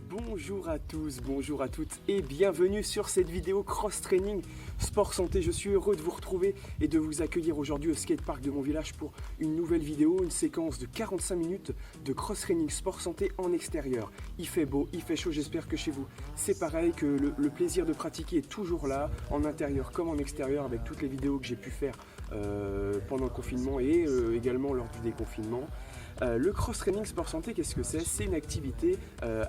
Bonjour à tous, bonjour à toutes et bienvenue sur cette vidéo cross-training sport santé. Je suis heureux de vous retrouver et de vous accueillir aujourd'hui au skatepark de mon village pour une nouvelle vidéo, une séquence de 45 minutes de cross-training sport santé en extérieur. Il fait beau, il fait chaud, j'espère que chez vous c'est pareil, que le plaisir de pratiquer est toujours là, en intérieur comme en extérieur, avec toutes les vidéos que j'ai pu faire pendant le confinement et également lors du déconfinement. Le cross-training sport santé, qu'est-ce que c'est? C'est une activité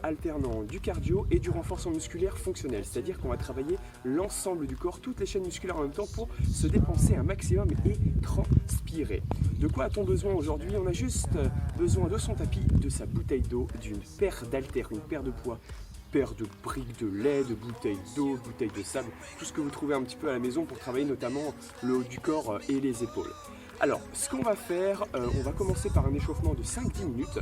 alternant du cardio et du renforcement musculaire fonctionnel. C'est-à-dire qu'on va travailler l'ensemble du corps, toutes les chaînes musculaires en même temps pour se dépenser un maximum et transpirer. De quoi a-t-on besoin aujourd'hui? On a juste besoin de son tapis, de sa bouteille d'eau, d'une paire d'haltères, une paire de poids, paire de briques de lait, de bouteilles d'eau, bouteilles de sable, tout ce que vous trouvez un petit peu à la maison pour travailler notamment le haut du corps et les épaules. Alors, ce qu'on va faire, on va commencer par un échauffement de 5-10 minutes.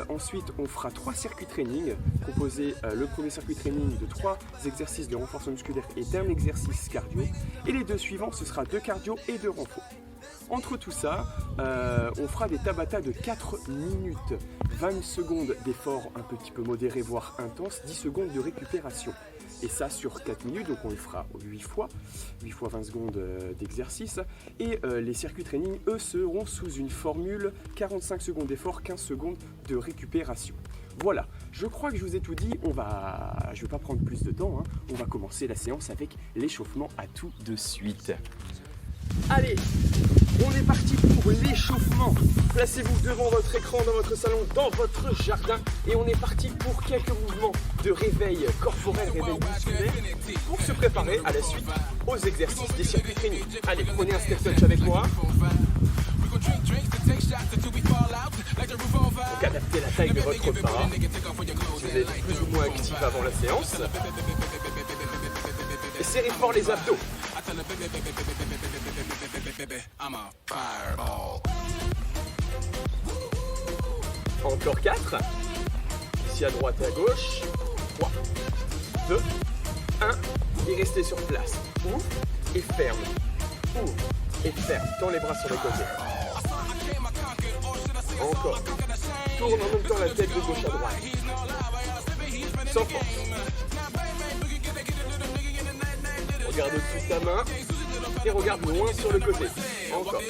Ensuite, on fera 3 circuits training, composés le premier circuit training de 3 exercices de renforcement musculaire et d'un exercice cardio. Et les deux suivants, ce sera 2 cardio et 2 renfo. Entre tout ça, on fera des tabata de 4 minutes, 20 secondes d'effort un petit peu modéré, voire intense, 10 secondes de récupération. Et ça sur 4 minutes, donc on le fera 8 fois 20 secondes d'exercice. Et les circuits training, eux, seront sous une formule 45 secondes d'effort, 15 secondes de récupération. Voilà, je crois que je vous ai tout dit, je ne vais pas prendre plus de temps, hein. On va commencer la séance avec l'échauffement, à tout de suite. Allez, on est parti pour l'échauffement. Placez-vous devant votre écran, dans votre salon, dans votre jardin. Et on est parti pour quelques mouvements de réveil corporel, réveil musculaire, pour se préparer à la suite aux exercices des circuits training. Allez, prenez un step touch avec moi. Donc adaptez la taille de votre pas. Si vous êtes plus ou moins actif avant la séance. Et serrez fort les abdos. Encore 4. Ici à droite et à gauche. 3, 2, 1. Et restez sur place. Ouvre et ferme. Ouvre et ferme. Tends les bras sur les côtés. Encore. Tourne en même temps la tête de gauche à droite. Sans force. Regarde au-dessus de ta main et regarde loin sur le côté. Encore.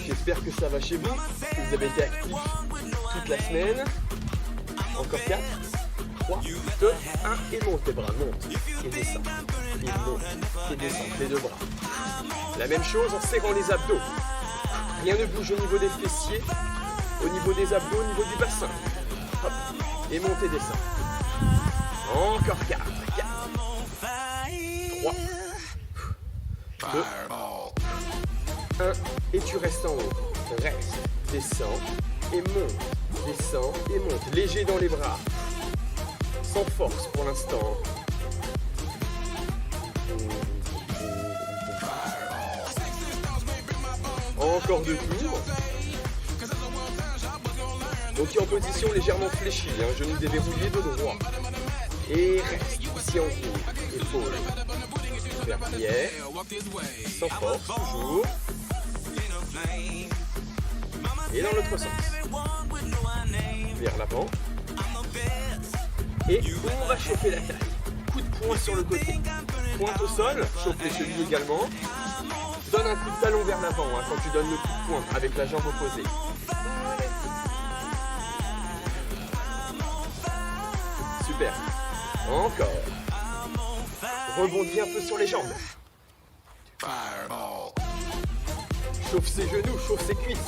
J'espère que ça va chez vous, que vous avez été actifs toute la semaine. Encore 4, 3, 2, 1 et monte les bras, monte et descend. Et monte et descend les deux bras. La même chose en serrant les abdos. Rien ne bouge au niveau des fessiers, au niveau des abdos, au niveau du bassin. Hop. Et monte et descend. Encore 4, 3, 2, 1, et tu restes en haut. Reste, descends et monte, descends et monte. Léger dans les bras, sans force pour l'instant. Encore 2 tours. Donc tu es en position légèrement fléchie, hein, genou déverrouillé de droit. Et reste ici en haut, épaule vers l'arrière, sans force, toujours. Et dans l'autre sens, vers l'avant. Et on va chauffer la taille. Coup de poing sur le côté. Pointe au sol, chauffe les chevilles également. Donne un coup de talon vers l'avant hein, quand tu donnes le coup de poing avec la jambe opposée. Super. Encore. Rebondis un peu sur les jambes. Chauffe ses genoux, chauffe ses cuisses.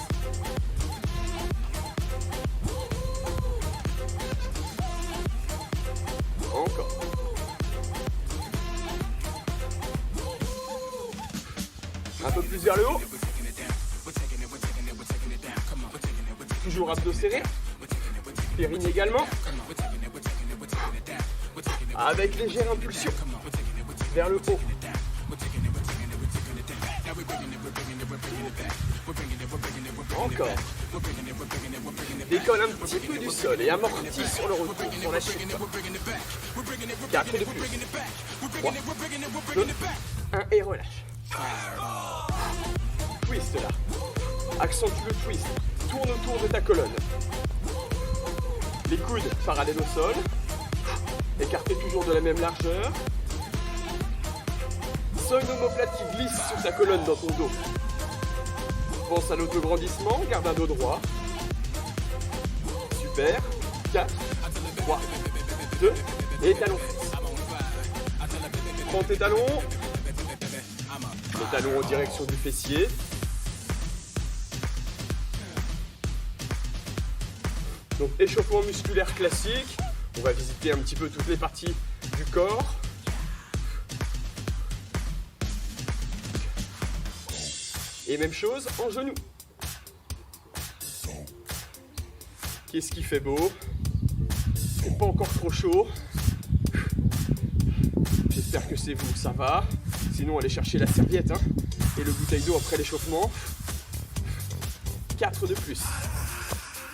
Encore. Un peu plus vers le haut. Toujours abdos serrés. Périnée également. Avec légère impulsion. Vers le haut. Encore. Décolle un petit peu du sol et amortis sur le retour, sur la chute. 4 de plus. 3, 2, 1 et relâche. Twist là. Accentue le twist. Tourne autour de ta colonne. Les coudes parallèles au sol. Écartés toujours de la même largeur. Sors une omoplate qui glisse sur ta colonne dans ton dos. Pense à l'autograndissement, garde un dos droit. Super. 4, 3, 2, et talons. Prends tes talons. Les talons en direction du fessier. Donc échauffement musculaire classique. On va visiter un petit peu toutes les parties du corps. Et même chose en genou. Qu'est-ce qui fait beau? C'est pas encore trop chaud. J'espère que c'est vous, ça va. Sinon, allez chercher la serviette hein, et le bouteille d'eau après l'échauffement. 4 de plus.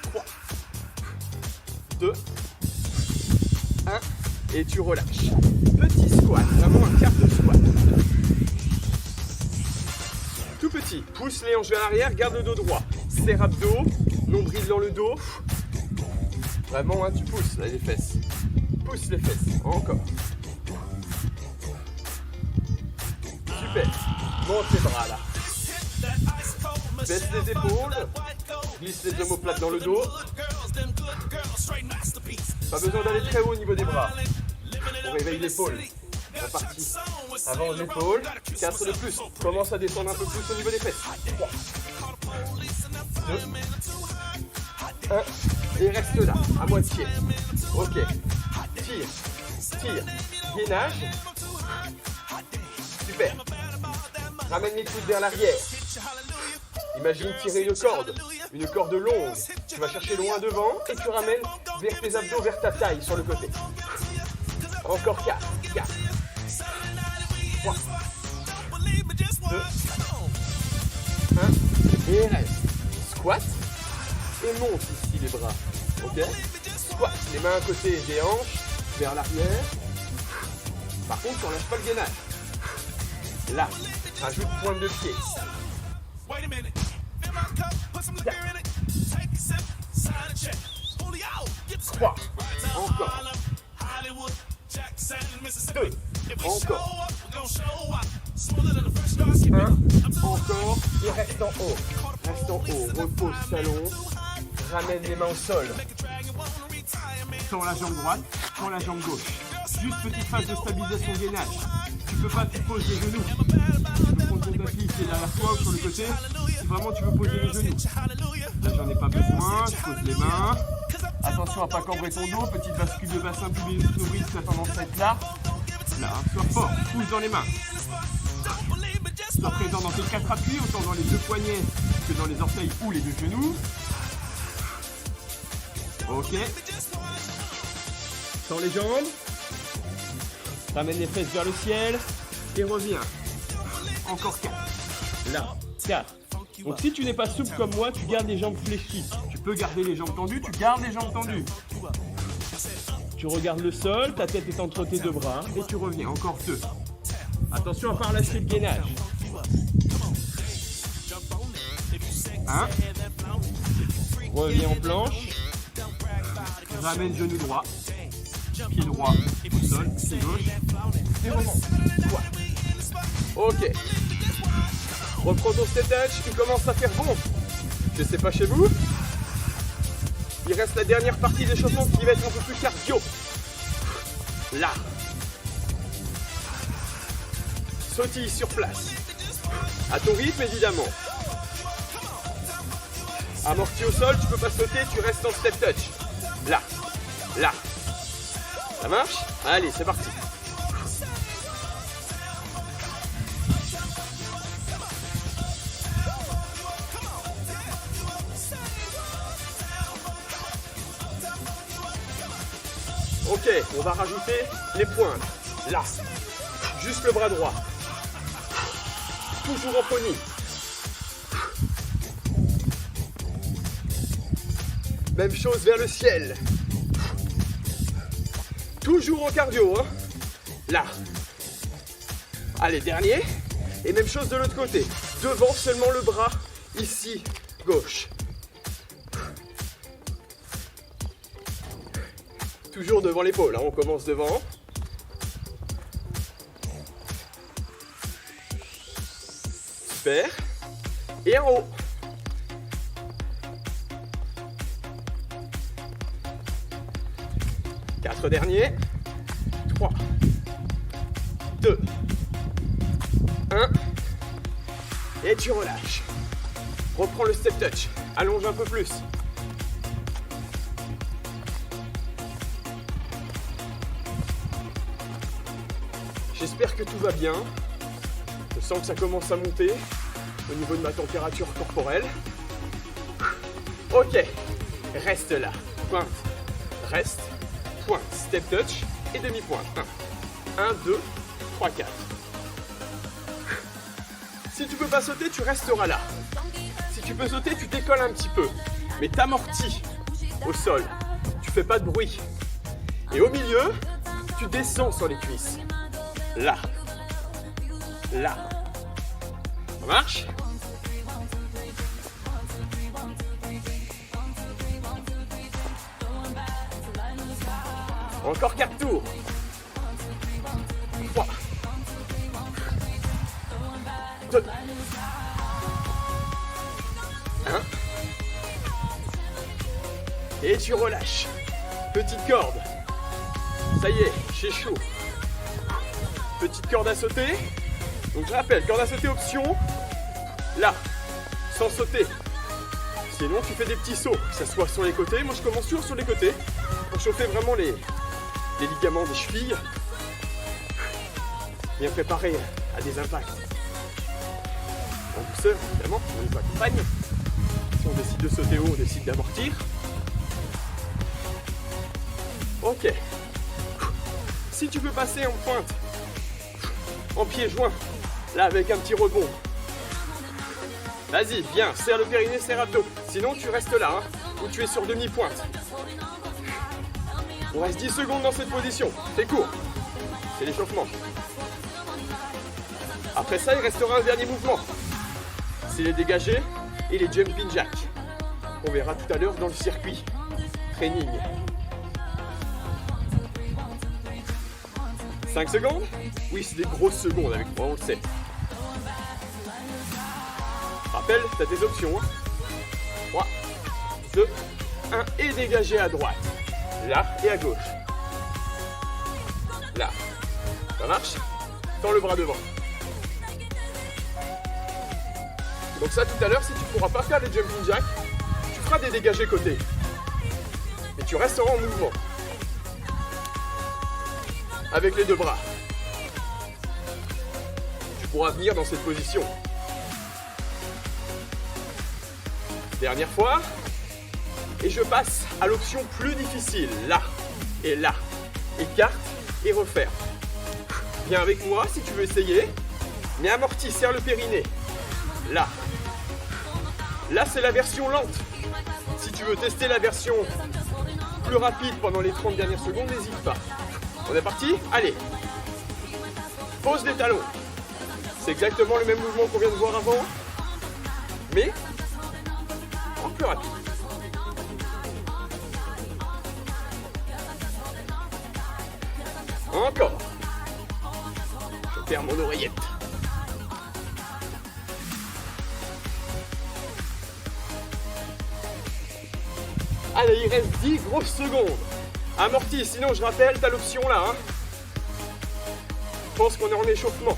3, 2, 1. Et tu relâches. Petit squat, vraiment un quart de squat. Tout petit, pousse les hanches vers l'arrière, garde le dos droit. Serre abdos, nombril dans le dos. Vraiment, hein, tu pousses là, les fesses. Pousse les fesses, encore. Super. Monte les bras là. Baisse les épaules. Glisse les omoplates dans le dos. Pas besoin d'aller très haut au niveau des bras. On réveille l'épaule. La partie avant l'épaule. 4 de plus. Commence à descendre un peu plus au niveau des fesses. 3, 2, 1. Et reste là, à moitié. Ok. Tire, tire. Gainage. Super. Ramène les coudes vers l'arrière. Imagine tirer une corde longue. Tu vas chercher loin devant et tu ramènes vers tes abdos, vers ta taille sur le côté. Encore 4, 4, 3, 2, 1. Et reste. Squat. Et monte ici les bras. Ok? Squat. Les mains à côté des hanches, vers l'arrière. Par contre, on lâche pas le gainage. Là, rajoute pointe de pied. 3. Encore. 2. Encore. 1. Encore. Et reste en haut. Reste en haut. Repose talon. Ramène les mains au sol. Tends la jambe droite. Tends la jambe gauche. Juste petite phase de stabilisation gainage. Tu peux pas, tu poses les genoux. Tu peux prendre ton tapis qui est derrière toi ou sur le côté. Si vraiment tu veux poser les genoux. Là j'en ai pas besoin, je pose les mains. Attention à pas cambrer ton dos, petite bascule de bassin pubis nombril qui a tendance à être là. Là, sois fort, pousse dans les mains. Sois présent dans tes 4 appuis, autant dans les 2 poignets que dans les orteils ou les 2 genoux. Ok. Tends les jambes. Ramène les fesses vers le ciel. Et reviens. Encore 4. Là, 4. Donc si tu n'es pas souple comme moi, tu gardes les jambes fléchies. Tu peux garder les jambes tendues, tu gardes les jambes tendues. Tu regardes le sol, ta tête est entre tes 2 bras. Et tu reviens, encore 2. Attention à ne pas relâcher le gainage. 1. Reviens en planche. Ramène genou droit. Pied droit au sol, pied gauche. Et remonte. Ok. Reprends ton stretch, il commence à faire bon. Je sais pas chez vous. Il reste la dernière partie d'échauffement qui va être un peu plus cardio. Là. Sautille sur place. À ton rythme évidemment. Amorti au sol, tu peux pas sauter, tu restes en step touch. Là. Là. Ça marche? Allez, c'est parti. Ok, on va rajouter les pointes. Là. Juste le bras droit. Toujours en pony. Même chose vers le ciel. Toujours en cardio, hein. Là. Allez, dernier. Et même chose de l'autre côté. Devant seulement le bras. Ici, gauche. toujours devant l'épaule, hein. On commence devant. Super. Et en haut. Quatre derniers. 3, 2, 1. Et tu relâches. Reprends le step touch. Allonge un peu plus. J'espère que tout va bien. Je sens que ça commence à monter au niveau de ma température corporelle. Ok, reste là. Pointe, reste, pointe, step touch et demi-pointe. 1, 2, 3, 4. Si tu peux pas sauter, tu resteras là. Si tu peux sauter, tu décolles un petit peu. Mais t'amortis au sol. Tu fais pas de bruit. Et au milieu, tu descends sur les cuisses. Là. Là. Ça marche? Encore 4 tours. 3. 2. 1. Et tu relâches. Petite corde. Ça y est, j'ai chaud. Petite corde à sauter. Donc je rappelle, corde à sauter option. Là, sans sauter. Sinon tu fais des petits sauts, que ce soit sur les côtés. Moi je commence toujours sur les côtés pour chauffer vraiment les ligaments des chevilles. Bien préparé à des impacts. En douceur, évidemment, on nous accompagne. Si on décide de sauter haut, on décide d'amortir. Ok. Si tu peux passer en pointe, en pied joint, là avec un petit rebond. Vas-y, viens, serre le périnée, serre abdos. Sinon tu restes là, hein, ou tu es sur demi-pointe. On reste 10 secondes dans cette position. C'est court. C'est l'échauffement. Après ça, il restera un dernier mouvement. C'est les dégagés et les jumping jacks. On verra tout à l'heure dans le circuit training. 5 secondes? Oui, c'est des grosses secondes avec moi, on le sait. Rappelle, tu as tes options. 3, 2, 1 et dégagé à droite. Là et à gauche. Là. Ça marche? Tends le bras devant. Donc ça, tout à l'heure, si tu ne pourras pas faire les jumping jacks, tu feras des dégagés côté. Et tu resteras en mouvement. Avec les deux bras. Tu pourras venir dans cette position. Dernière fois. Et je passe à l'option plus difficile. Là et là. Écarte et referme. Viens avec moi si tu veux essayer. Mais amortis, serre le périnée. Là. Là, c'est la version lente. Si tu veux tester la version plus rapide pendant les 30 dernières secondes, n'hésite pas. On est parti? Allez. Pose les talons. C'est exactement le même mouvement qu'on vient de voir avant, mais en plus rapide. Encore. Je perds mon oreillette. Allez, il reste 10 grosses secondes. Amorti, sinon je rappelle, tu as l'option là. Hein. Je pense qu'on est en échauffement.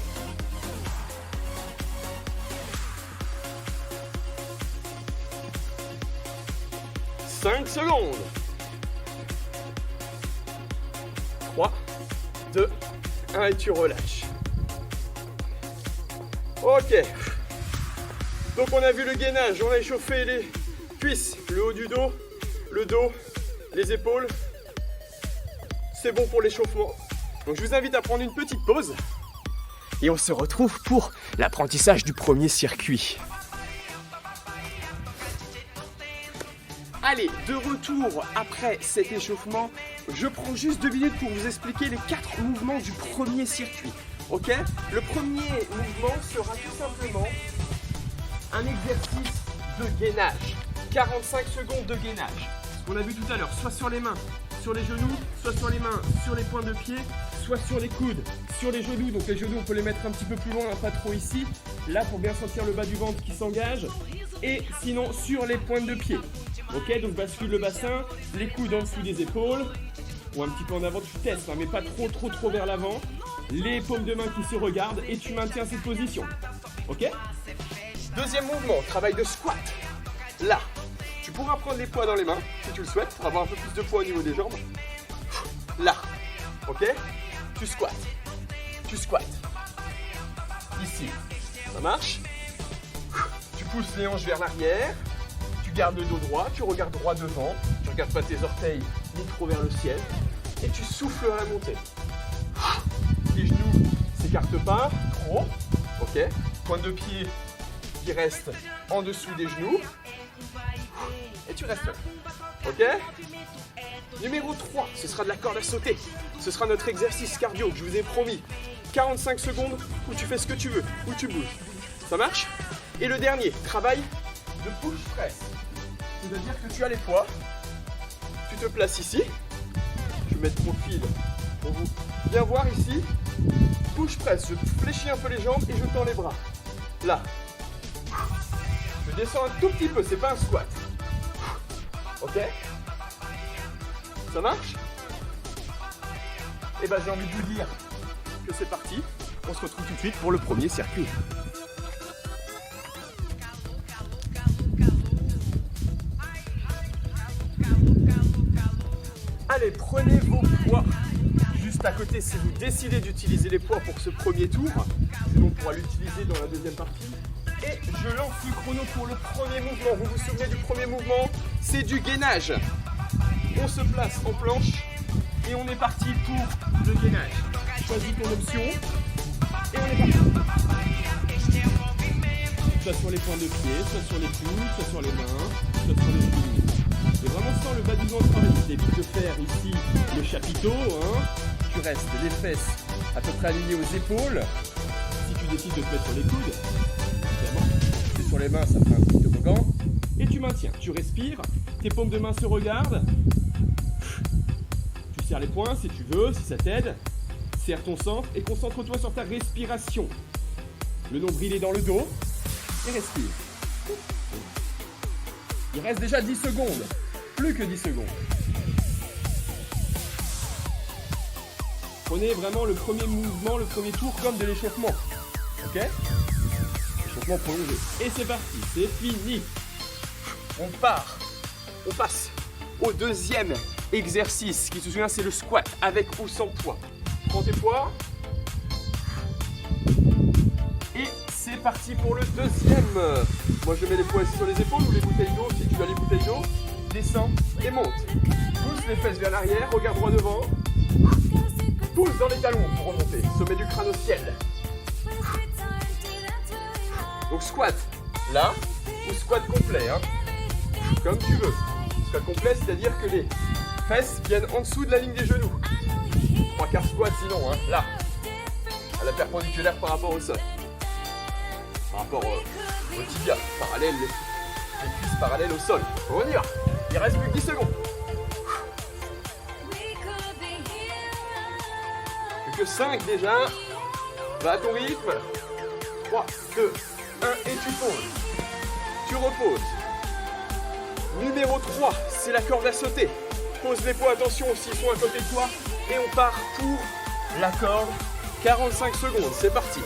« 5 secondes. 3, 2, 1 et tu relâches. Ok. Donc on a vu le gainage, on a échauffé les cuisses, le haut du dos, le dos, les épaules. C'est bon pour l'échauffement. Donc je vous invite à prendre une petite pause. Et on se retrouve pour l'apprentissage du premier circuit. Allez, de retour après cet échauffement, je prends juste 2 minutes pour vous expliquer les 4 mouvements du premier circuit. Ok? Le premier mouvement sera tout simplement un exercice de gainage. 45 secondes de gainage. Ce qu'on a vu tout à l'heure, soit sur les mains, sur les genoux, soit sur les mains, sur les pointes de pied, soit sur les coudes, sur les genoux. Donc les genoux, on peut les mettre un petit peu plus loin, pas trop ici. Là, pour bien sentir le bas du ventre qui s'engage. Et sinon, sur les pointes de pied. Ok, donc bascule le bassin, les coudes en dessous des épaules. Ou un petit peu en avant, tu testes, hein, mais pas trop vers l'avant. Les paumes de main qui se regardent et tu maintiens cette position. Ok? Deuxième mouvement, travail de squat. Là, tu pourras prendre les poids dans les mains, si tu le souhaites, pour avoir un peu plus de poids au niveau des jambes. Là, ok? Tu squattes. Tu squattes. Ici, ça marche. Tu pousses les hanches vers l'arrière. Tu gardes le dos droit, tu regardes droit devant. Tu ne regardes pas tes orteils ni trop vers le ciel. Et tu souffles à la montée. Les genoux ne s'écartent pas trop. Ok? Pointe de pied qui reste en dessous des genoux. Et tu restes là. Ok? Numéro 3, ce sera de la corde à sauter. Ce sera notre exercice cardio que je vous ai promis. 45 secondes où tu fais ce que tu veux, où tu bouges. Ça marche? Et le dernier, travail de push press. C'est-à-dire que tu as les poids. Tu te places ici. Je vais mettre mon fil pour vous bien voir ici. Push press, je fléchis un peu les jambes et je tends les bras. Là. Je descends un tout petit peu, c'est pas un squat. Ok? Ça marche? Et ben j'ai envie de vous dire que c'est parti. On se retrouve tout de suite pour le premier circuit. Allez, prenez vos poids juste à côté si vous décidez d'utiliser les poids pour ce premier tour. Sinon, on pourra l'utiliser dans la deuxième partie. Et je lance le chrono pour le premier mouvement. Vous vous souvenez du premier mouvement? C'est du gainage. On se place en planche et on est parti pour le gainage. Choisis ton option et on est parti. Soit sur les points de pied, soit sur les coudes, soit sur les mains, soit sur les genoux. Et vraiment sans le bas du ventre travailler. Évite de faire ici le chapiteau. Tu restes les fesses à peu près alignées aux épaules. Si tu décides de te mettre sur les coudes, évidemment, c'est sur les mains, ça fera un petit toboggan. Et tu maintiens, tu respires, tes paumes de main se regardent. Tu serres les poings si tu veux, si ça t'aide. Serre ton centre et concentre-toi sur ta respiration. Le nombril est dans le dos et respire. Il reste déjà 10 secondes. Plus que 10 secondes. Prenez vraiment le premier mouvement, le premier tour comme de l'échauffement. Ok? Échauffement prolongé. Et c'est parti, c'est fini. On part. On passe au deuxième exercice. Qui se souvient, c'est le squat avec ou sans poids. Prends tes poids. Et c'est parti pour le deuxième. Moi je mets les poids ici sur les épaules ou les bouteilles d'eau. Si tu as les bouteilles d'eau, descends et monte. Pousse les fesses vers l'arrière, regarde droit devant. Pousse dans les talons pour remonter. Sommet du crâne au ciel. Donc squat là ou squat complet. Comme tu veux. Squat complet, c'est-à-dire que les fesses viennent en dessous de la ligne des genoux. 3/4 squat sinon, là. À la perpendiculaire par rapport au sol. Par rapport au tibia, parallèle, les cuisses parallèles au sol. On y va. Il reste plus que 10 secondes. Plus que 5 déjà. Va à ton rythme. 3, 2, 1 et tu poses. Tu reposes. Numéro 3, c'est la corde à sauter. Pose les poids, attention s'ils sont à côté de toi. Et on part pour la corde. 45 secondes, c'est parti.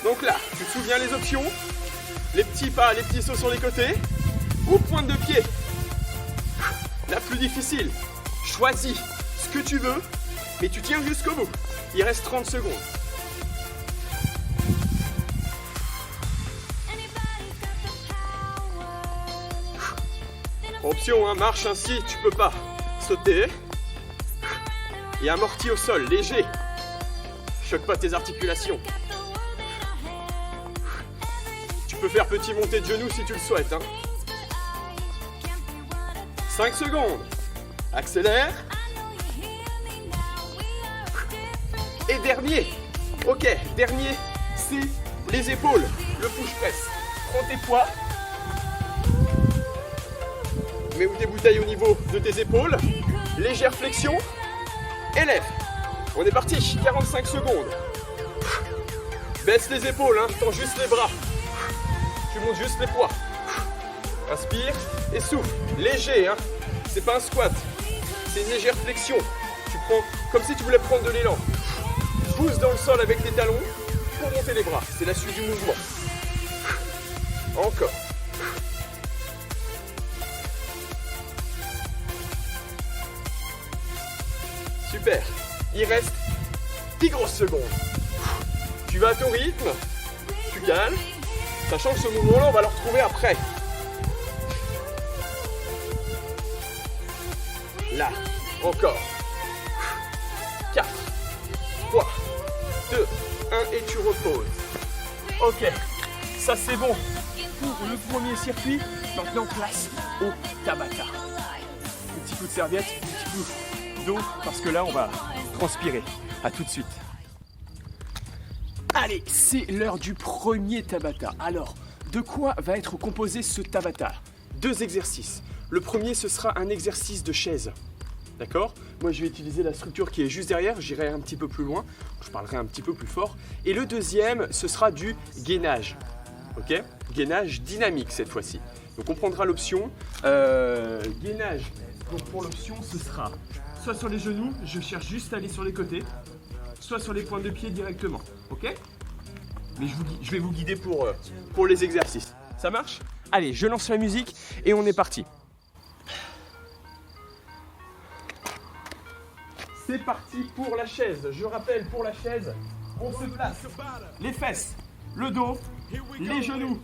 Donc là, tu te souviens les options? Les petits pas, les petits sauts sur les côtés. Ou pointe de pied. La plus difficile. Choisis ce que tu veux, mais tu tiens jusqu'au bout. Il reste 30 secondes. Option, marche ainsi, tu peux pas sauter. Et amorti au sol, léger. Choque pas tes articulations. Tu peux faire petit montée de genoux si tu le souhaites. 5 secondes. Accélère. Et dernier. Ok, dernier, c'est les épaules. Le push press. Prends tes poids. Mets tes bouteilles au niveau de tes épaules. Légère flexion. Élève. On est parti. 45 secondes. Baisse les épaules, hein. Tends juste les bras. Tu montes juste les poids. Inspire et souffle. Léger, hein. C'est pas un squat. C'est une légère flexion. Tu prends comme si tu voulais prendre de l'élan. Pousse dans le sol avec tes talons pour monter les bras. C'est la suite du mouvement. Encore. Super. Il reste 10 grosses secondes. Tu vas à ton rythme. Tu calmes. Sachant que ce mouvement-là, on va le retrouver après. Là. Encore. 4, 3, 2, 1 et tu reposes. Ok. Ça c'est bon pour le premier circuit. Maintenant place au Tabata. Un petit coup de serviette, un petit coup d'eau parce que là on va transpirer. A tout de suite. Allez, c'est l'heure du premier Tabata. Alors, de quoi va être composé ce Tabata? 2 exercices. Le premier, ce sera un exercice de chaise. D'accord? Moi, je vais utiliser la structure qui est juste derrière. J'irai un petit peu plus loin. Je parlerai un petit peu plus fort. Et le deuxième, ce sera du gainage. Ok? Gainage dynamique cette fois-ci. Donc, on prendra l'option gainage. Donc, pour l'option, ce sera soit sur les genoux, je cherche juste à aller sur les côtés, soit sur les pointes de pied directement. Ok? Mais je vais vous guider pour les exercices. Ça marche? Allez, je lance la musique et on est parti. C'est parti pour la chaise. Je rappelle, pour la chaise, on se place les fesses, le dos, les genoux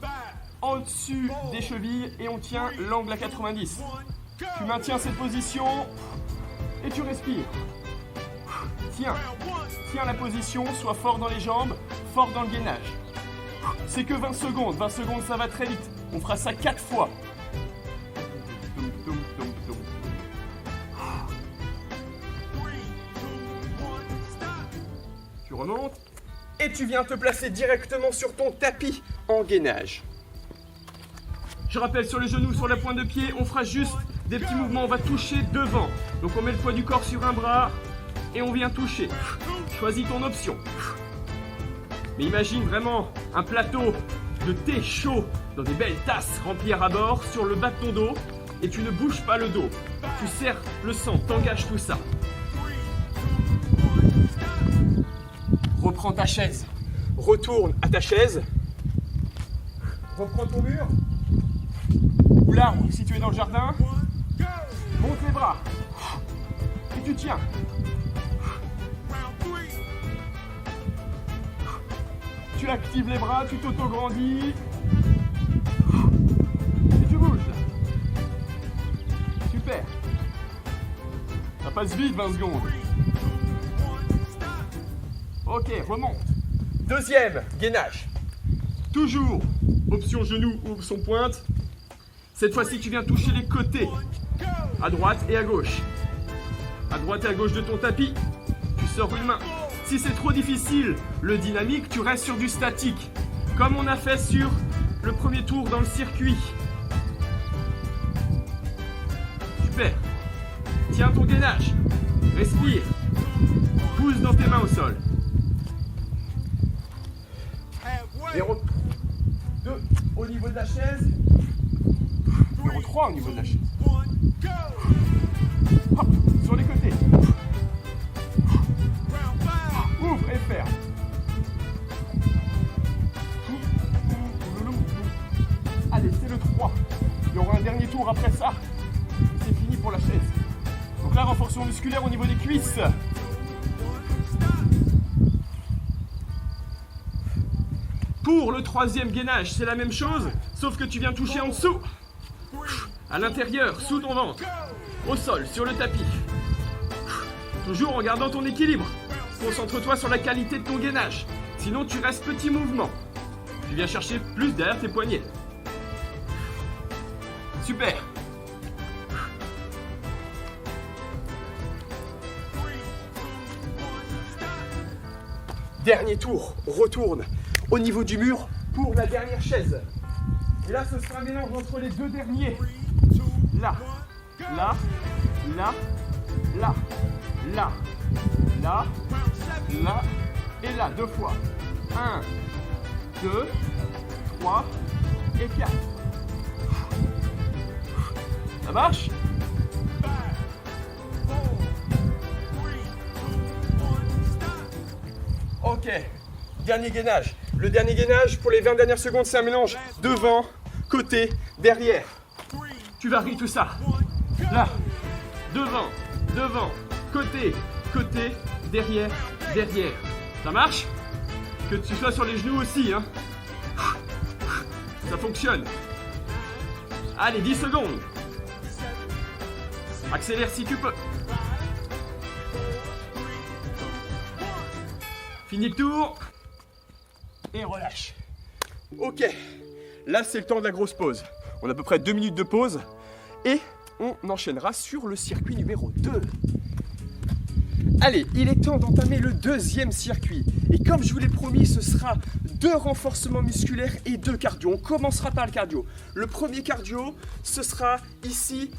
au-dessus des chevilles et on tient l'angle à 90. Tu maintiens cette position et tu respires. Tiens la position, sois fort dans les jambes, fort dans le gainage. C'est que 20 secondes. 20 secondes, ça va très vite. On fera ça 4 fois. Tu remontes et tu viens te placer directement sur ton tapis en gainage. Je rappelle, sur les genoux, sur la pointe de pied, on fera juste des petits mouvements. On va toucher devant. Donc on met le poids du corps sur un bras et on vient toucher. Choisis ton option. Mais imagine vraiment un plateau de thé chaud dans des belles tasses remplies à ras-bord sur le bas de ton dos et tu ne bouges pas le dos. Tu serres le sang, t'engages tout ça. Reprends ta chaise. Retourne à ta chaise. Reprends ton mur. Ou l'arbre si tu es dans le jardin. Monte les bras. Et tu tiens. Tu actives les bras, tu t'auto-grandis. Et tu bouges. Super. Ça passe vite 20 secondes. Ok, remonte. Deuxième, gainage. Toujours, option genou ou option pointe. Cette fois-ci, tu viens toucher les côtés. À droite et à gauche. À droite et à gauche de ton tapis. Tu sors une main. Si c'est trop difficile, le dynamique, tu restes sur du statique. Comme on a fait sur le premier tour dans le circuit. Super. Tiens ton gainage. Respire. Pousse dans tes mains au sol. Numéro 2 au niveau de la chaise. Numéro 3 au niveau de la chaise. Hop, sur les côtés. Ouvre et ferme. Allez, c'est le 3. Il y aura un dernier tour après ça. C'est fini pour la chaise. Donc là, renforcement musculaire au niveau des cuisses. Pour le troisième gainage, c'est la même chose, sauf que tu viens toucher en dessous. À l'intérieur, sous ton ventre. Au sol, sur le tapis. Toujours en gardant ton équilibre. Concentre-toi sur la qualité de ton gainage. Sinon, tu restes petit mouvement. Tu viens chercher plus derrière tes poignets. Super. Dernier tour, retourne au niveau du mur pour la dernière chaise. Et là, ce sera un mélange entre les deux derniers. Là, là, là, là, là, là, là, et là, 2 fois. 1, 2, 3 et 4. Ça marche? Ok, dernier gainage. Le dernier gainage pour les 20 dernières secondes, c'est un mélange devant, côté, derrière. Tu varies tout ça. Là, devant, devant, côté, côté, derrière, derrière. Ça marche? Que tu sois sur les genoux aussi, hein. Ça fonctionne. Allez, 10 secondes. Accélère si tu peux. Finis le tour. Et relâche. Ok. Là, c'est le temps de la grosse pause. On a à peu près 2 minutes de pause. Et on enchaînera sur le circuit numéro 2. Allez, il est temps d'entamer le deuxième circuit. Et comme je vous l'ai promis, ce sera 2 renforcements musculaires et 2 cardio. On commencera par le cardio. Le premier cardio, ce sera ici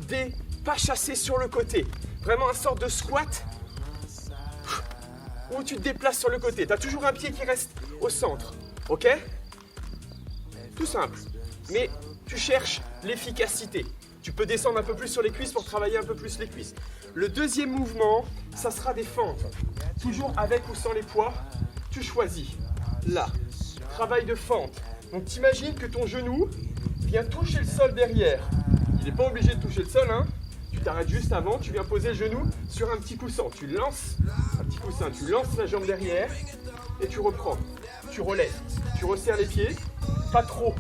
des pas chassés sur le côté. Vraiment une sorte de squat où tu te déplaces sur le côté. Tu as toujours un pied qui reste au centre. Ok? Tout simple. Mais tu cherches l'efficacité. Tu peux descendre un peu plus sur les cuisses pour travailler un peu plus les cuisses. Le deuxième mouvement, ça sera des fentes. Toujours avec ou sans les poids, tu choisis. Là, travail de fente. Donc t'imagines que ton genou vient toucher le sol derrière. Il n'est pas obligé de toucher le sol, hein. Tu t'arrêtes juste avant, tu viens poser le genou sur un petit coussin. Tu lances un petit coussin, tu lances la jambe derrière et tu reprends. Tu relèves, tu resserres les pieds, pas trop.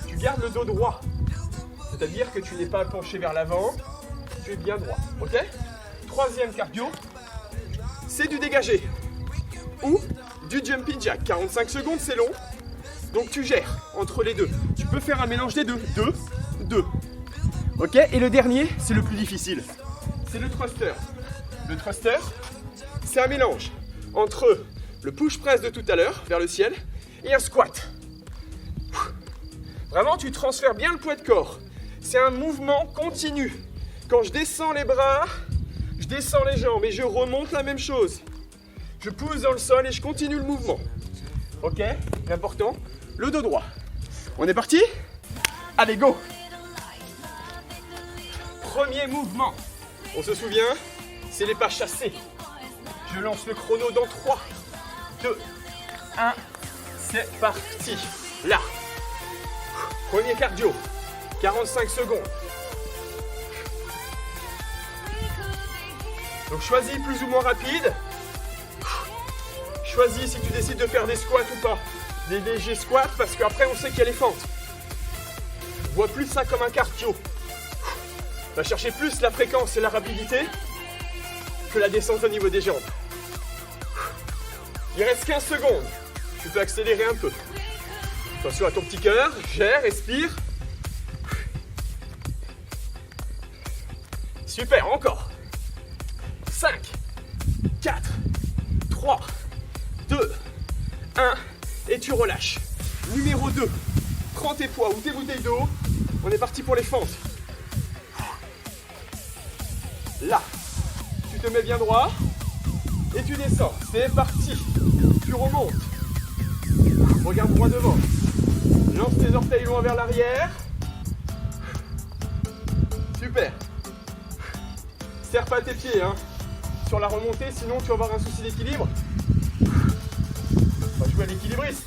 Tu gardes le dos droit. C'est-à-dire que tu n'es pas penché vers l'avant, tu es bien droit, ok? Troisième cardio, c'est du dégagé ou du jumping jack. 45 secondes, c'est long, donc tu gères entre les deux. Tu peux faire un mélange des deux, 2, 2. Ok? Et le dernier, c'est le plus difficile, c'est le thruster. Le thruster, c'est un mélange entre le push press de tout à l'heure, vers le ciel, et un squat. Vraiment, tu transfères bien le poids de corps. C'est un mouvement continu. Quand je descends les bras, je descends les jambes et je remonte la même chose. Je pousse dans le sol et je continue le mouvement. Ok? L'important, le dos droit. On est parti? Allez, go! Premier mouvement. On se souvient? C'est les pas chassés. Je lance le chrono dans 3, 2, 1. C'est parti. Là. Premier cardio. 45 secondes. Donc choisis plus ou moins rapide. Choisis si tu décides de faire des squats ou pas. Des légers squats parce qu'après on sait qu'il y a les fentes. Vois plus ça comme un cardio. Va chercher plus la fréquence et la rapidité que la descente au niveau des jambes. Il reste 15 secondes. Tu peux accélérer un peu. Attention à ton petit cœur. Gère, respire. Super, encore. 5, 4, 3, 2, 1. Et tu relâches. Numéro 2. Prends tes poids ou tes bouteilles d'eau. On est parti pour les fentes. Là. Tu te mets bien droit. Et tu descends. C'est parti. Tu remontes. Regarde droit devant. Lance tes orteils loin vers l'arrière. Super. Serre pas tes pieds hein, sur la remontée, sinon tu vas avoir un souci d'équilibre. On va jouer à l'équilibriste.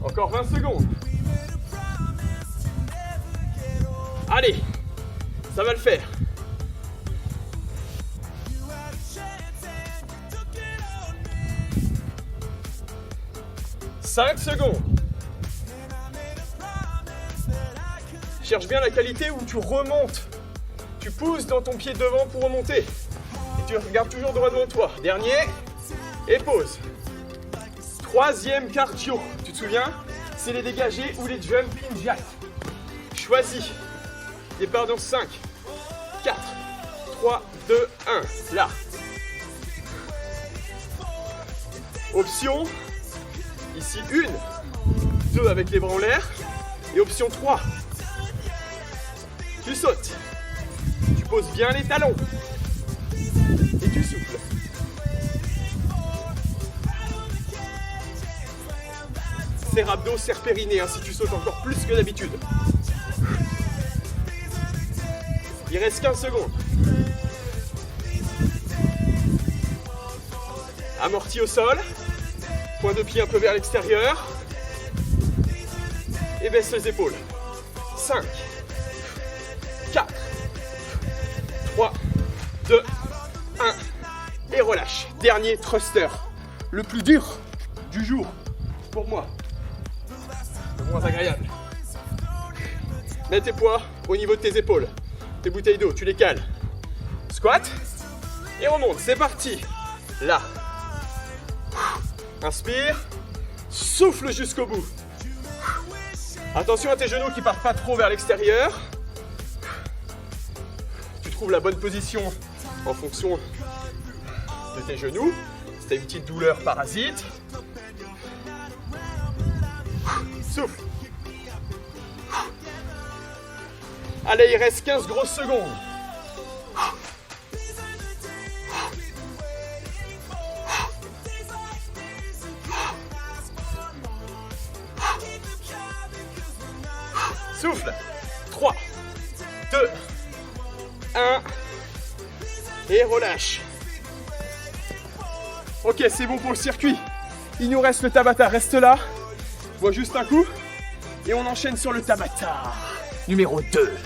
Encore 20 secondes. Allez, ça va le faire. « 5 secondes. Cherche bien la qualité où tu remontes. Tu pousses dans ton pied devant pour remonter. Et tu regardes toujours droit devant toi. Dernier. Et pause. Troisième cardio. Tu te souviens? C'est les dégagés ou les jumping jacks. Choisis. Départ dans 5, 4, 3, 2, 1. Là. Option, ici 1, 2 avec les bras en l'air. Et option 3, tu sautes. Tu poses bien les talons. Et tu souffles. Serre abdos, serre périnée, hein, si tu sautes encore plus que d'habitude. Il reste 15 secondes. Amorti au sol. Point de pied un peu vers l'extérieur. Et baisse les épaules. 5, 4, 3, 2, 1. Et relâche. Dernier thruster. Le plus dur du jour pour moi. Le moins agréable. Mets tes poids au niveau de tes épaules. Tes bouteilles d'eau, tu les cales. Squat. Et remonte. C'est parti. Là. Inspire. Souffle jusqu'au bout. Attention à tes genoux qui partent pas trop vers l'extérieur. Tu trouves la bonne position en fonction de tes genoux. Si tu as une petite douleur parasite. Souffle. Allez, il reste 15 grosses secondes. Souffle. 3, 2, 1. Et relâche. Ok, c'est bon pour le circuit. Il nous reste le Tabata. Reste là. Vois juste un coup. Et on enchaîne sur le Tabata. Numéro 2.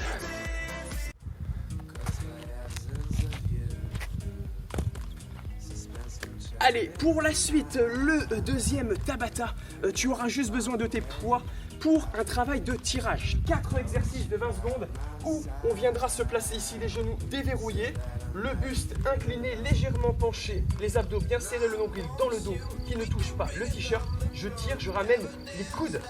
Allez, pour la suite, le deuxième Tabata, tu auras juste besoin de tes poids pour un travail de tirage. 4 exercices de 20 secondes où on viendra se placer ici les genoux déverrouillés, le buste incliné, légèrement penché, les abdos bien serrés, le nombril dans le dos qui ne touche pas le t-shirt. Je tire, je ramène les coudes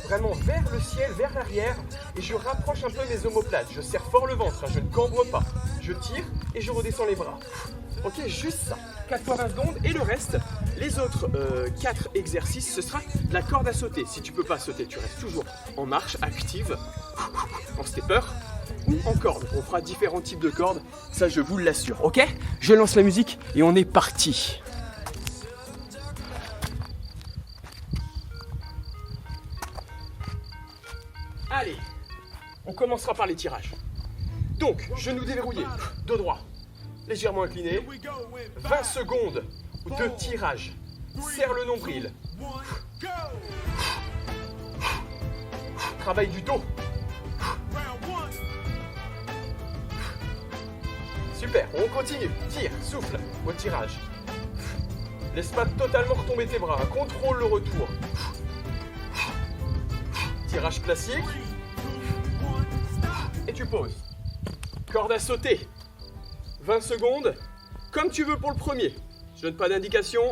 vraiment vers le ciel, vers l'arrière et je rapproche un peu mes omoplates. Je serre fort le ventre, hein, je ne cambre pas. Je tire et je redescends les bras. Ok, juste ça. 4 fois 20 secondes et le reste, les autres 4 exercices, ce sera la corde à sauter. Si tu peux pas sauter, tu restes toujours en marche active, en stepper ou en corde. On fera différents types de cordes, ça je vous l'assure. Ok, je lance la musique et on est parti. Allez, on commencera par les tirages. Donc, genoux déverrouillés, dos droit, légèrement incliné. 20 secondes de tirage. Serre le nombril. Travail du dos. Super, on continue. Tire, souffle au tirage. Laisse pas totalement retomber tes bras. Contrôle le retour. Tirage classique. Et tu poses. Corde à sauter. 20 secondes, comme tu veux pour le premier. Je donne pas d'indication,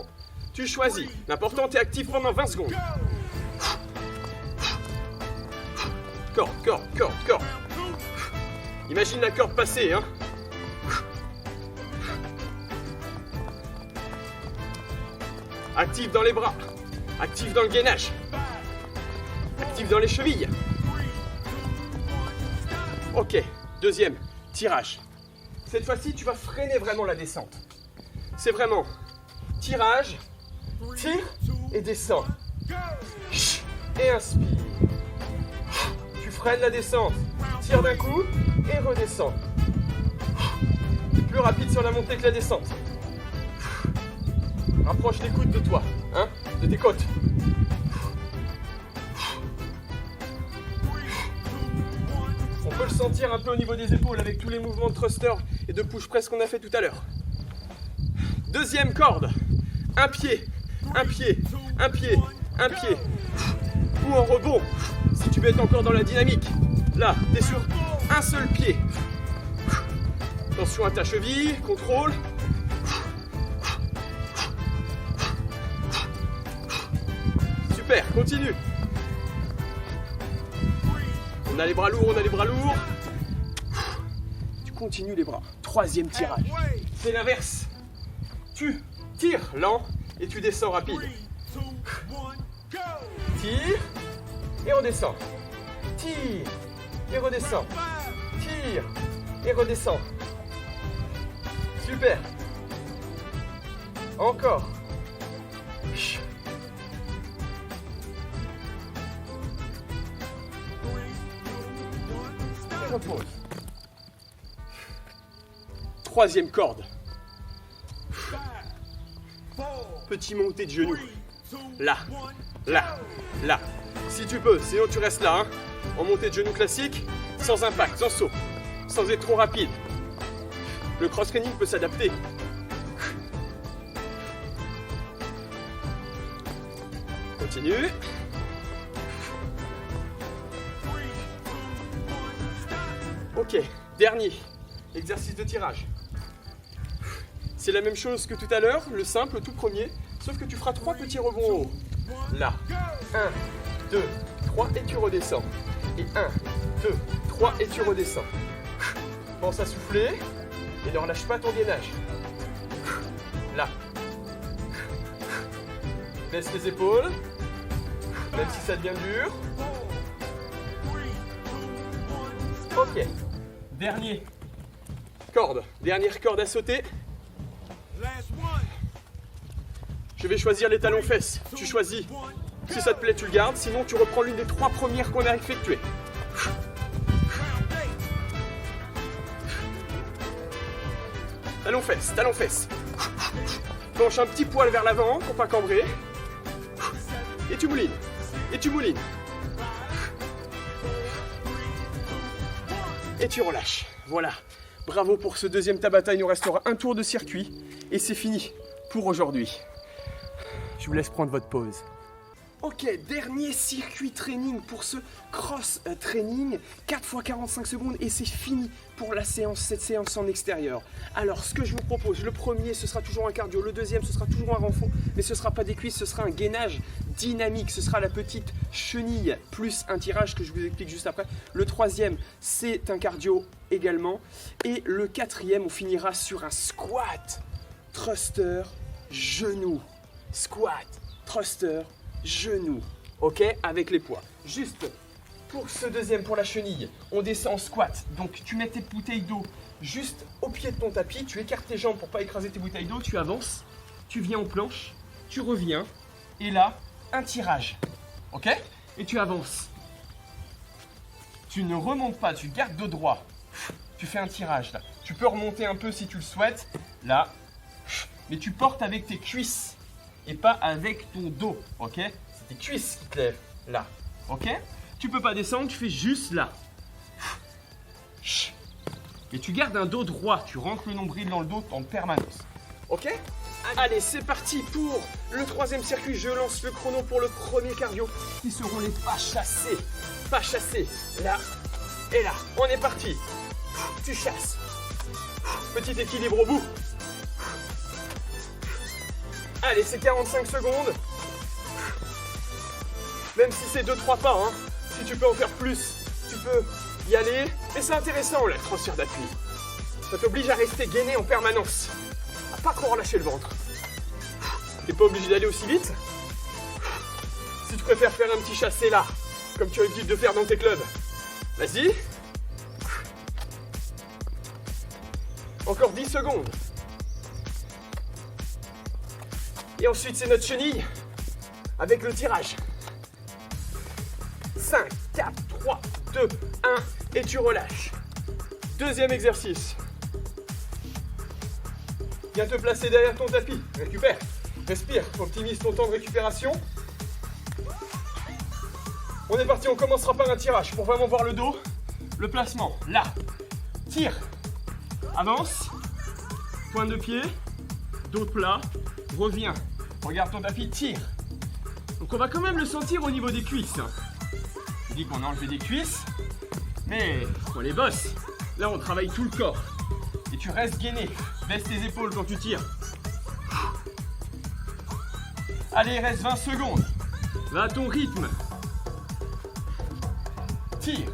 tu choisis. L'important, tu es actif pendant 20 secondes. Corde, corde, corde, corde. Imagine la corde passer, hein. Actif dans les bras, actif dans le gainage, actif dans les chevilles. Ok, deuxième, tirage. Cette fois-ci, tu vas freiner vraiment la descente. C'est vraiment tirage, tire et descends. Et inspire. Tu freines la descente, tire d'un coup et redescends. Plus rapide sur la montée que la descente. Rapproche les coudes de toi, hein, de tes côtes. On peut le sentir un peu au niveau des épaules avec tous les mouvements de thruster et de push press qu'on a fait tout à l'heure. Deuxième corde. Un pied, un pied, un pied, un pied. Ou en rebond, si tu veux être encore dans la dynamique. Là, tu es sur un seul pied. Attention à ta cheville, contrôle. Super, continue. On a les bras lourds, on a les bras lourds. Tu continues les bras. Troisième tirage. C'est l'inverse. Tu tires lent et tu descends rapide. Tire et redescends. Tire et redescends. Tire et redescends. Super. Encore. Et repose. Troisième corde. Petit monté de genoux. Là, là, là. Si tu peux, sinon tu restes là. Hein. En montée de genoux classique, sans impact, sans saut, sans être trop rapide. Le cross-training peut s'adapter. Continue. Ok, dernier. Exercice de tirage. C'est la même chose que tout à l'heure, le simple, le tout premier, sauf que tu feras 3 petits rebonds en haut. Là, 1, 2, 3 et tu redescends. Et 1, 2, 3 et tu redescends. Pense à souffler et ne relâche pas ton gainage. Là. Laisse les épaules, même si ça devient dur. Ok. Dernière corde à sauter. Je vais choisir les talons fesses. Tu choisis. Si ça te plaît, tu le gardes. Sinon, tu reprends l'une des 3 premières qu'on a effectuées. Talons fesses, talons fesses. Penche un petit poil vers l'avant pour pas cambrer. Et tu moulines. Et tu moulines. Et tu relâches. Voilà. Bravo pour ce deuxième Tabata. Il nous restera un tour de circuit. Et c'est fini pour aujourd'hui. Je vous laisse prendre votre pause. Ok, dernier circuit training pour ce cross training, 4 x 45 secondes et c'est fini pour la séance, cette séance en extérieur. Alors ce que je vous propose, le premier ce sera toujours un cardio, le deuxième ce sera toujours un renfort, mais ce sera pas des cuisses, ce sera un gainage dynamique, ce sera la petite chenille plus un tirage que je vous explique juste après. Le troisième c'est un cardio également et le quatrième on finira sur un squat, thruster, genou, squat, thruster, genou, ok, avec les poids. Juste pour ce deuxième, pour la chenille, on descend en squat. Donc tu mets tes bouteilles d'eau juste au pied de ton tapis, tu écartes tes jambes pour pas écraser tes bouteilles d'eau, tu avances, tu viens aux planches, tu reviens, et là, un tirage, ok? Et tu avances. Tu ne remontes pas, tu gardes dos droit. Tu fais un tirage là. Tu peux remonter un peu si tu le souhaites, là, mais tu portes avec tes cuisses. Et pas avec ton dos, ok? C'est tes cuisses qui te lèvent, là, ok? Tu peux pas descendre, tu fais juste là. Et tu gardes un dos droit, tu rentres le nombril dans le dos en permanence, ok? Allez, c'est parti pour le troisième circuit. Je lance le chrono pour le premier cardio, qui seront les pas chassés. Pas chassés, là et là. On est parti. Tu chasses. Petit équilibre au bout. Allez, c'est 45 secondes. Même si c'est 2-3 pas, hein. Si tu peux en faire plus, tu peux y aller. Mais c'est intéressant, le transfert d'appui. Ça t'oblige à rester gainé en permanence. À pas trop relâcher le ventre. T'es pas obligé d'aller aussi vite. Si tu préfères faire un petit chassé là, comme tu as l'habitude de faire dans tes clubs, vas-y. Encore 10 secondes. Et ensuite, c'est notre chenille avec le tirage. 5, 4, 3, 2, 1 et tu relâches. Deuxième exercice. Viens te placer derrière ton tapis. Récupère. Respire. Optimise ton temps de récupération. On est parti. On commencera par un tirage pour vraiment voir le dos. Le placement. Là. Tire. Avance. Pointe de pied. Dos plat. Reviens. Regarde ton tapis, tire. Donc on va quand même le sentir au niveau des cuisses. Je dis qu'on a enlevé des cuisses, mais on les bosse. Là on travaille tout le corps. Et tu restes gainé. Baisse tes épaules quand tu tires. Allez, il reste 20 secondes. Va à ton rythme. Tire.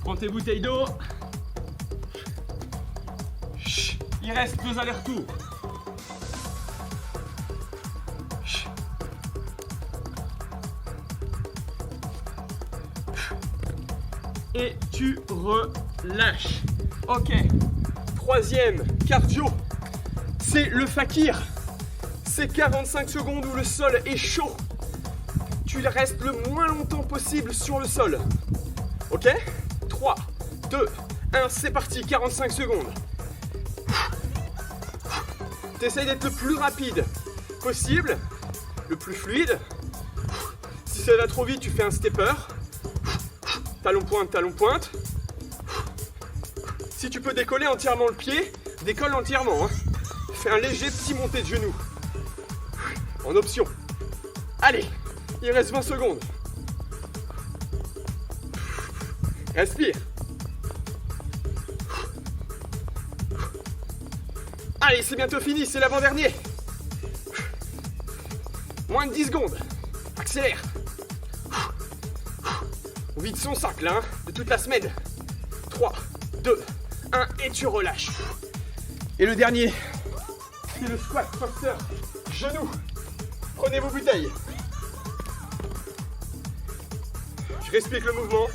Prends tes bouteilles d'eau. Il reste 2 allers-retours. Et tu relâches. Ok. 3e cardio, c'est le fakir. C'est 45 secondes où le sol est chaud. Tu restes le moins longtemps possible sur le sol. Ok? 3, 2, 1, c'est parti, 45 secondes. T'essayes d'être le plus rapide possible, le plus fluide. Si ça va trop vite, tu fais un stepper. Talon pointe, talon pointe. Si tu peux décoller entièrement le pied, décolle entièrement. Hein. Fais un léger petit montée de genou. En option. Allez, il reste 20 secondes. Respire. Allez, c'est bientôt fini, c'est l'avant-dernier. Moins de 10 secondes. Accélère. On vide son sac là, hein, de toute la semaine. 3, 2, 1 et tu relâches. Et le dernier, c'est le squat thruster. Genoux. Prenez vos bouteilles. Je réexplique le mouvement.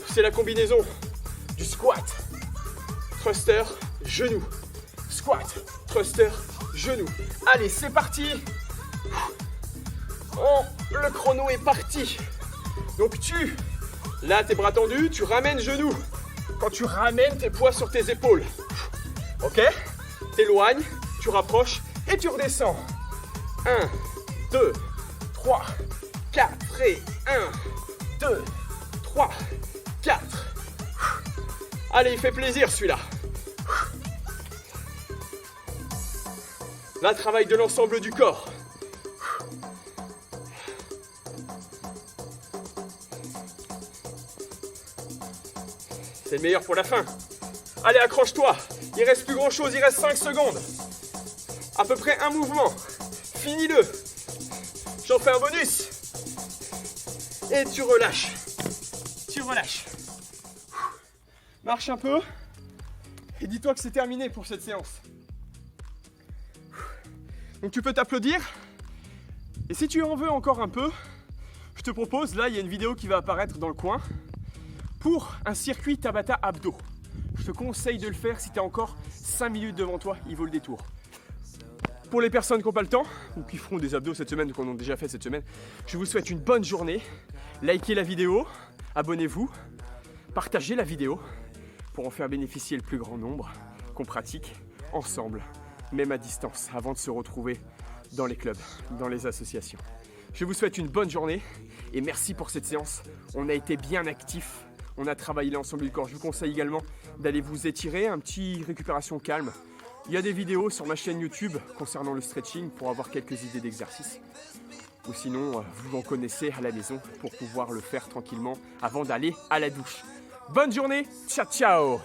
C'est la combinaison du squat, thruster, genou. Squat, thruster, genou. Allez, c'est parti. Oh, le chrono est parti. Donc là tes bras tendus, tu ramènes genoux. Quand tu ramènes tes poids sur tes épaules. Ok? T'éloignes, tu rapproches et tu redescends. 1, 2, 3, 4 et 1, 2, 3, 4. Allez, il fait plaisir celui-là. Là, travail de l'ensemble du corps. C'est le meilleur pour la fin. Allez, accroche-toi. Il reste plus grand chose, il reste 5 secondes. À peu près un mouvement. Finis-le. J'en fais un bonus. Et tu relâches. Tu relâches. Marche un peu. Et dis-toi que c'est terminé pour cette séance. Donc tu peux t'applaudir. Et si tu en veux encore un peu, je te propose, là il y a une vidéo qui va apparaître dans le coin pour un circuit Tabata abdos. Je te conseille de le faire si tu as encore 5 minutes devant toi, il vaut le détour. Pour les personnes qui n'ont pas le temps, ou qui feront des abdos cette semaine, ou qui en ont déjà fait cette semaine, je vous souhaite une bonne journée. Likez la vidéo, abonnez-vous, partagez la vidéo pour en faire bénéficier le plus grand nombre, qu'on pratique ensemble, même à distance, avant de se retrouver dans les clubs, dans les associations. Je vous souhaite une bonne journée et merci pour cette séance. On a été bien actifs, on a travaillé l'ensemble du corps. Je vous conseille également d'aller vous étirer, un petit récupération calme. Il y a des vidéos sur ma chaîne YouTube concernant le stretching pour avoir quelques idées d'exercices. Ou sinon, vous en connaissez à la maison pour pouvoir le faire tranquillement avant d'aller à la douche. Bonne journée, ciao ciao!